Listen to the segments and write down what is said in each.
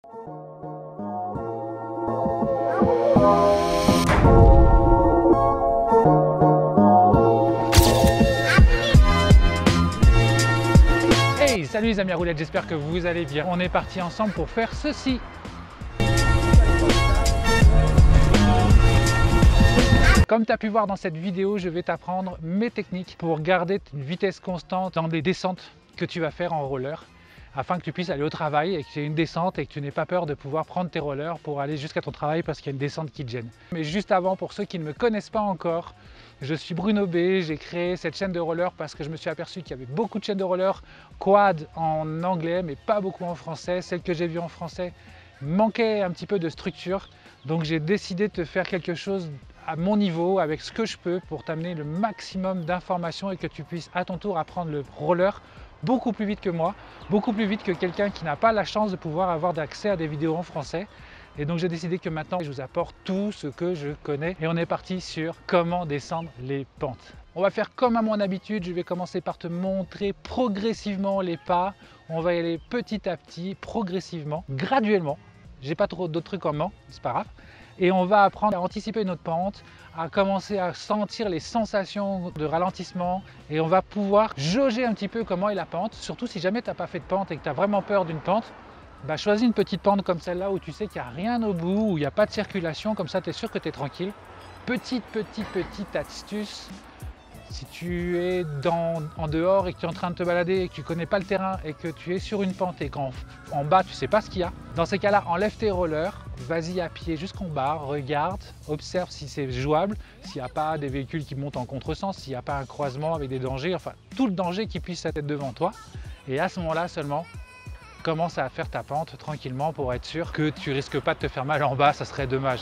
Hey, salut les amis à roulettes, j'espère que vous allez bien. On est parti ensemble pour faire ceci. Comme tu as pu voir dans cette vidéo, je vais t'apprendre mes techniques pour garder une vitesse constante dans des descentes que tu vas faire en roller, afin que tu puisses aller au travail et que tu aies une descente et que tu n'aies pas peur de pouvoir prendre tes rollers pour aller jusqu'à ton travail parce qu'il y a une descente qui te gêne. Mais juste avant, pour ceux qui ne me connaissent pas encore, je suis Bruno B, j'ai créé cette chaîne de roller parce que je me suis aperçu qu'il y avait beaucoup de chaînes de roller quad en anglais mais pas beaucoup en français. Celles que j'ai vues en français manquaient un petit peu de structure, donc j'ai décidé de te faire quelque chose à mon niveau, avec ce que je peux, pour t'amener le maximum d'informations et que tu puisses à ton tour apprendre le roller beaucoup plus vite que moi, beaucoup plus vite que quelqu'un qui n'a pas la chance de pouvoir avoir accès à des vidéos en français. Et donc j'ai décidé que maintenant je vous apporte tout ce que je connais et on est parti sur comment descendre les pentes. On va faire comme à mon habitude, je vais commencer par te montrer progressivement les pas. On va y aller petit à petit, progressivement, graduellement. J'ai pas trop d'autres trucs en main, c'est pas grave. Et on va apprendre à anticiper notre pente, à commencer à sentir les sensations de ralentissement et on va pouvoir jauger un petit peu comment est la pente. Surtout si jamais tu n'as pas fait de pente et que tu as vraiment peur d'une pente, choisis une petite pente comme celle-là où tu sais qu'il n'y a rien au bout, où il n'y a pas de circulation, comme ça tu es sûr que tu es tranquille. Petite astuce, si tu es en dehors et que tu es en train de te balader et que tu ne connais pas le terrain et que tu es sur une pente et qu'en bas tu ne sais pas ce qu'il y a, dans ces cas-là, enlève tes rollers, vas-y à pied jusqu'en bas, regarde, observe si c'est jouable, s'il n'y a pas des véhicules qui montent en contresens, s'il n'y a pas un croisement avec des dangers, enfin tout le danger qui puisse être devant toi. Et à ce moment-là seulement, commence à faire ta pente tranquillement pour être sûr que tu risques pas de te faire mal en bas, ça serait dommage.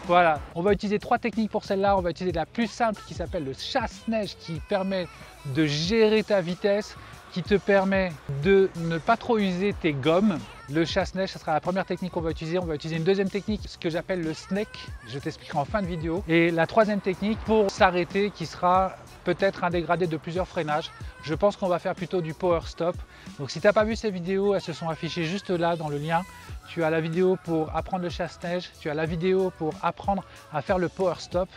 Voilà, on va utiliser 3 techniques pour celle-là. On va utiliser la plus simple qui s'appelle le chasse-neige qui permet de gérer ta vitesse, qui te permet de ne pas trop user tes gommes. Le chasse-neige, ce sera la première technique qu'on va utiliser. On va utiliser une deuxième technique, ce que j'appelle le snake. Je t'expliquerai en fin de vidéo. Et la troisième technique pour s'arrêter qui sera peut-être un dégradé de plusieurs freinages. Je pense qu'on va faire plutôt du power stop. Donc si tu n'as pas vu ces vidéos, elles se sont affichées juste là dans le lien. Tu as la vidéo pour apprendre le chasse-neige, tu as la vidéo pour apprendre à faire le power stop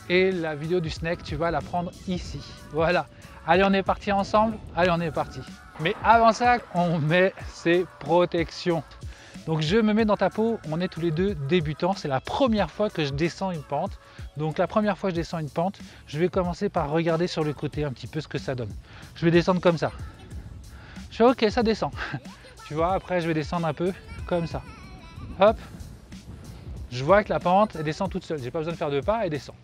et la vidéo du snake, tu vas la prendre ici. Voilà. Allez, on est parti ensemble. Allez, on est parti. Mais avant ça, on met ses protections. Donc je me mets dans ta peau, on est tous les deux débutants. C'est la première fois que je descends une pente. Donc la première fois que je descends une pente, je vais commencer par regarder sur le côté un petit peu ce que ça donne. Je vais descendre comme ça. Je fais ok, ça descend. Tu vois, après je vais descendre un peu comme ça. Hop. Je vois que la pente, elle descend toute seule. J'ai pas besoin de faire de pas, elle descend.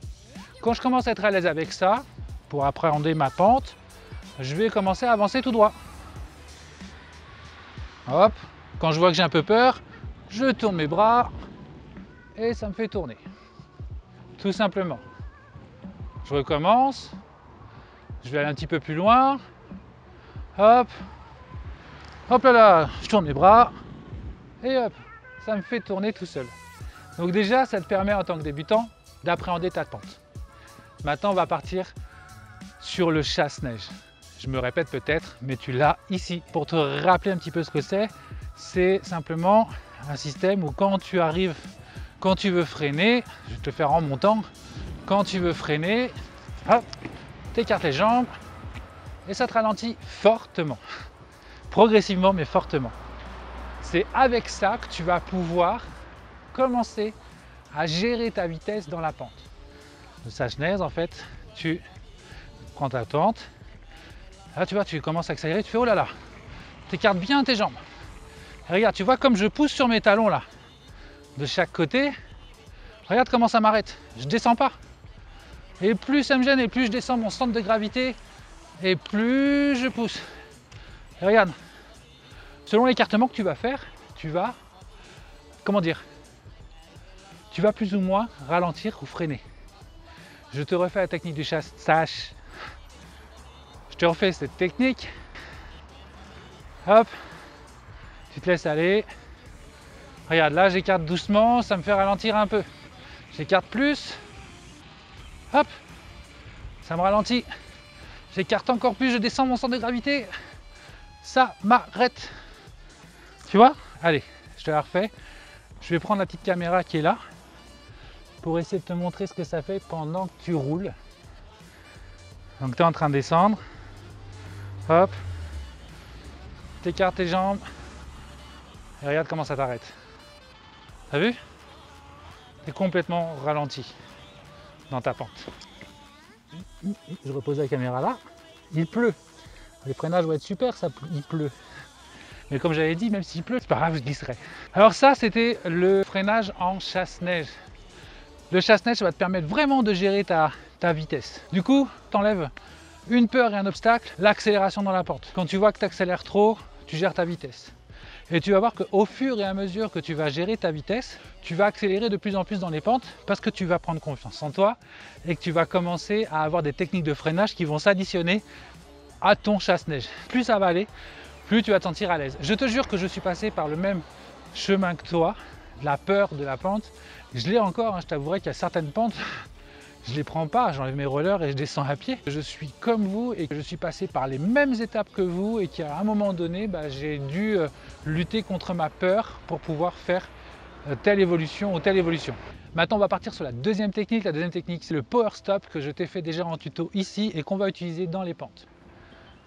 Quand je commence à être à l'aise avec ça, pour appréhender ma pente, je vais commencer à avancer tout droit. Hop. Quand je vois que j'ai un peu peur, je tourne mes bras et ça me fait tourner. Tout simplement. Je recommence. Je vais aller un petit peu plus loin. Hop. Hop là, je tourne mes bras. Et hop, ça me fait tourner tout seul. Donc déjà, ça te permet en tant que débutant d'appréhender ta pente. Maintenant, on va partir sur le chasse-neige. Je me répète peut-être, mais tu l'as ici. Pour te rappeler un petit peu ce que c'est simplement un système où quand tu arrives, quand tu veux freiner, je vais te le faire en montant, quand tu veux freiner, hop, tu écartes les jambes et ça te ralentit fortement. Progressivement, mais fortement. C'est avec ça que tu vas pouvoir commencer à gérer ta vitesse dans la pente. Le chasse-neige, en fait, tu prends ta tente. Là, tu vois, tu commences à accélérer, tu fais oh là là. Tu écartes bien tes jambes. Et regarde, tu vois comme je pousse sur mes talons là, de chaque côté. Regarde comment ça m'arrête. Je descends pas. Et plus ça me gêne, et plus je descends mon centre de gravité, et plus je pousse. Et regarde. Selon l'écartement que tu vas faire, tu vas, comment dire, tu vas plus ou moins ralentir ou freiner. Je te refais la technique du chasse-neige. Je te refais cette technique. Hop, tu te laisses aller. Regarde, là j'écarte doucement, ça me fait ralentir un peu. J'écarte plus. Hop, ça me ralentit. J'écarte encore plus, je descends mon centre de gravité. Ça m'arrête. Tu vois? Allez, Je te la refais. Je vais prendre la petite caméra qui est là pour essayer de te montrer ce que ça fait pendant que tu roules. Donc tu es en train de descendre. Hop. Tu écartes tes jambes. Et regarde comment ça t'arrête. T'as vu? Tu es complètement ralenti dans ta pente. Je repose la caméra là. Il pleut. Les freinages vont être super, il pleut. Mais comme j'avais dit, même s'il pleut, c'est pas grave, je glisserai. Alors ça, c'était le freinage en chasse-neige. Le chasse-neige, ça va te permettre vraiment de gérer ta vitesse. Du coup, tu enlèves une peur et un obstacle, l'accélération dans la pente. Quand tu vois que tu accélères trop, tu gères ta vitesse. Et tu vas voir qu'au fur et à mesure que tu vas gérer ta vitesse, tu vas accélérer de plus en plus dans les pentes parce que tu vas prendre confiance en toi et que tu vas commencer à avoir des techniques de freinage qui vont s'additionner à ton chasse-neige. Plus ça va aller, plus tu vas te sentir à l'aise. Je te jure que je suis passé par le même chemin que toi, la peur de la pente. Je l'ai encore, hein, je t'avouerai qu'il y a certaines pentes, je ne les prends pas, j'enlève mes rollers et je descends à pied. Je suis comme vous et que je suis passé par les mêmes étapes que vous et qu'à un moment donné, j'ai dû lutter contre ma peur pour pouvoir faire telle évolution ou telle évolution. Maintenant, on va partir sur la deuxième technique. La deuxième technique, c'est le power stop que je t'ai fait déjà en tuto ici et qu'on va utiliser dans les pentes.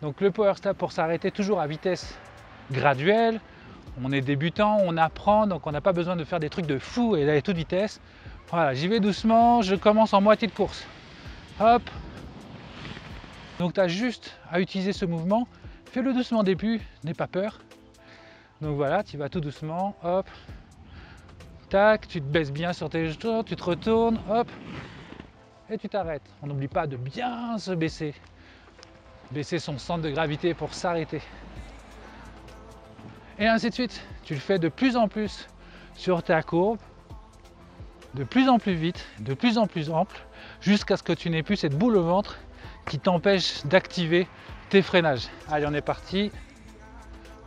Donc le power stop pour s'arrêter toujours à vitesse graduelle. On est débutant, on apprend, donc on n'a pas besoin de faire des trucs de fou et d'aller toute vitesse. Voilà, j'y vais doucement, je commence en moitié de course. Hop. Donc tu as juste à utiliser ce mouvement. Fais-le doucement au début, n'aie pas peur. Donc voilà, tu vas tout doucement, hop. Tac, tu te baisses bien sur tes genoux, tu te retournes, hop. Et tu t'arrêtes. On n'oublie pas de bien se baisser. Baisser son centre de gravité pour s'arrêter. Et ainsi de suite. Tu le fais de plus en plus sur ta courbe, de plus en plus vite, de plus en plus ample, jusqu'à ce que tu n'aies plus cette boule au ventre qui t'empêche d'activer tes freinages. Allez, on est parti.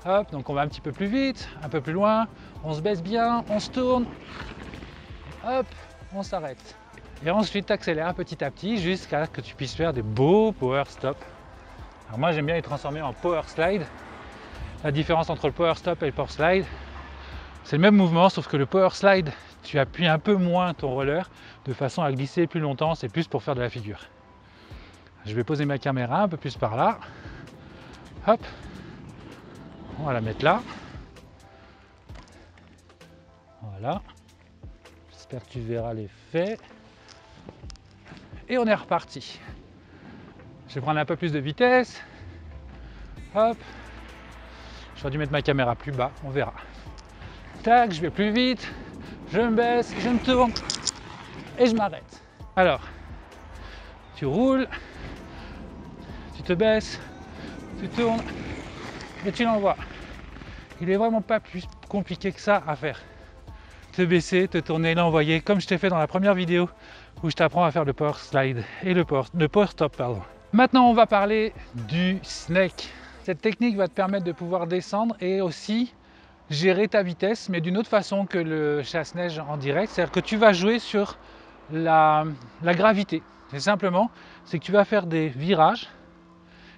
Hop, donc on va un petit peu plus vite, un peu plus loin, on se baisse bien, on se tourne, hop, on s'arrête. Et ensuite, tu accélères petit à petit jusqu'à ce que tu puisses faire des beaux power stop. Alors moi, j'aime bien les transformer en power slide. La différence entre le power stop et le power slide, c'est le même mouvement, sauf que le power slide, tu appuies un peu moins ton roller de façon à glisser plus longtemps, c'est plus pour faire de la figure. Je vais poser ma caméra un peu plus par là. Hop, on va la mettre là. Voilà. J'espère que tu verras l'effet. Et on est reparti. Je vais prendre un peu plus de vitesse. Hop. J'aurais dû mettre ma caméra plus bas, on verra. Tac, je vais plus vite. Je me baisse, je me tourne et je m'arrête. Alors, tu roules, tu te baisses, tu tournes et tu l'envoies. Il n'est vraiment pas plus compliqué que ça à faire. Te baisser, te tourner, l'envoyer, comme je t'ai fait dans la première vidéo où je t'apprends à faire le power slide et le power stop. Pardon. Maintenant, on va parler du snake. Cette technique va te permettre de pouvoir descendre et aussi gérer ta vitesse, mais d'une autre façon que le chasse-neige en direct. C'est-à-dire que tu vas jouer sur la gravité. C'est simplement, c'est que tu vas faire des virages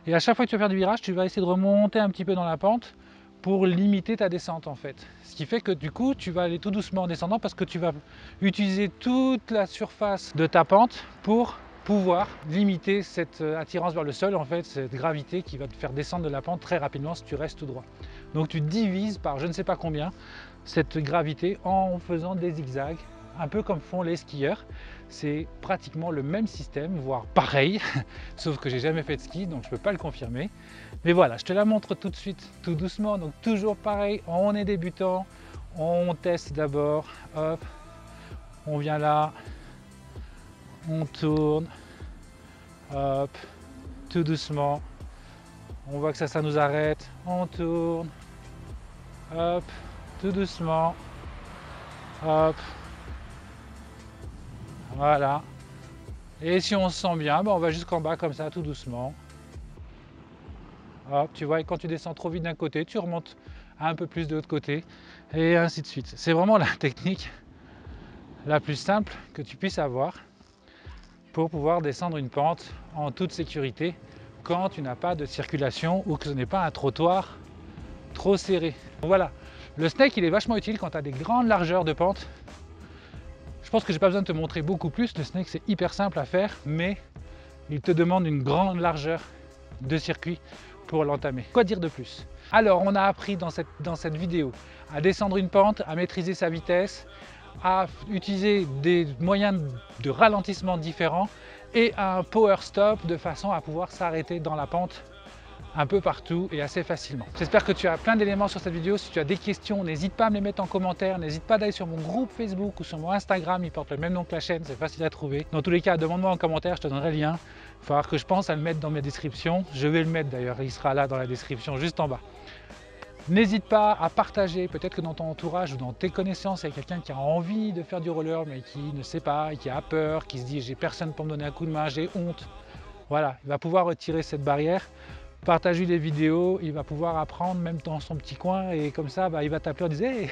et à chaque fois que tu vas faire des virages, tu vas essayer de remonter un petit peu dans la pente pour limiter ta descente en fait. Ce qui fait que du coup, tu vas aller tout doucement en descendant parce que tu vas utiliser toute la surface de ta pente pour pouvoir limiter cette attirance vers le sol, en fait, cette gravité qui va te faire descendre de la pente très rapidement si tu restes tout droit. Donc tu divises par je ne sais pas combien cette gravité en faisant des zigzags, un peu comme font les skieurs. C'est pratiquement le même système, voire pareil, sauf que j'ai jamais fait de ski, donc je peux pas le confirmer. Mais voilà, je te la montre tout de suite, tout doucement. Donc toujours pareil, on est débutant, on teste d'abord, hop, on vient là, on tourne, hop, tout doucement. On voit que ça nous arrête, on tourne, hop, tout doucement, hop, voilà. Et si on se sent bien, on va jusqu'en bas comme ça, tout doucement. Hop, tu vois, et quand tu descends trop vite d'un côté, tu remontes un peu plus de l'autre côté, et ainsi de suite. C'est vraiment la technique la plus simple que tu puisses avoir pour pouvoir descendre une pente en toute sécurité quand tu n'as pas de circulation ou que ce n'est pas un trottoir trop serré. Voilà, Le snake, il est vachement utile quand tu as des grandes largeurs de pente. Je pense que j'ai pas besoin de te montrer beaucoup plus. Le snake, c'est hyper simple à faire, mais il te demande une grande largeur de circuit pour l'entamer. Quoi dire de plus? Alors, on a appris dans cette vidéo à descendre une pente, à maîtriser sa vitesse, à utiliser des moyens de ralentissement différents et un power stop de façon à pouvoir s'arrêter dans la pente un peu partout et assez facilement. J'espère que tu as plein d'éléments sur cette vidéo. Si tu as des questions, n'hésite pas à me les mettre en commentaire. N'hésite pas d'aller sur mon groupe Facebook ou sur mon Instagram. Il porte le même nom que la chaîne, c'est facile à trouver. Dans tous les cas, demande-moi en commentaire, je te donnerai le lien. Il va falloir que je pense à le mettre dans mes descriptions. Je vais le mettre d'ailleurs, il sera là dans la description juste en bas. N'hésite pas à partager, peut-être que dans ton entourage ou dans tes connaissances, il y a quelqu'un qui a envie de faire du roller mais qui ne sait pas, qui a peur, qui se dit j'ai personne pour me donner un coup de main, j'ai honte. Voilà, il va pouvoir retirer cette barrière. Partage-lui des vidéos, il va pouvoir apprendre même dans son petit coin et comme ça il va t'appeler en disant hey,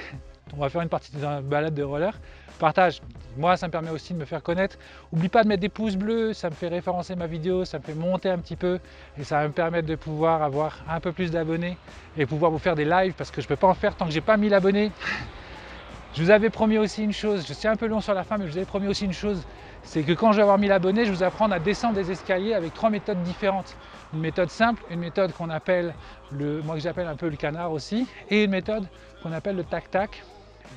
on va faire une partie de balade de roller. Partage, moi ça me permet aussi de me faire connaître. N'oublie pas de mettre des pouces bleus, ça me fait référencer ma vidéo, ça me fait monter un petit peu et ça va me permettre de pouvoir avoir un peu plus d'abonnés et pouvoir vous faire des lives parce que je ne peux pas en faire tant que j'ai pas 1000 abonnés. Je vous avais promis aussi une chose, je suis un peu long sur la fin mais je vous avais promis aussi une chose, c'est que quand je vais avoir 1000 abonnés, je vous apprendre à descendre des escaliers avec 3 méthodes différentes. Une méthode simple, une méthode qu'on appelle, moi que j'appelle un peu le canard aussi, et une méthode qu'on appelle le tac-tac,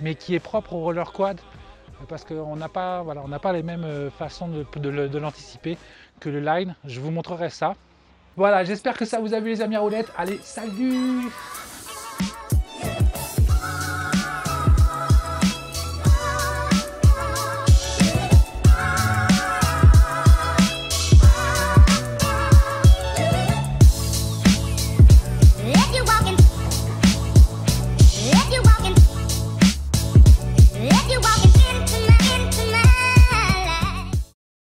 mais qui est propre au roller quad, parce qu'on n'a pas, voilà, on n'a pas les mêmes façons de l'anticiper que le line. Je vous montrerai ça. Voilà, j'espère que ça vous a vu les amis à roulettes. Allez, salut!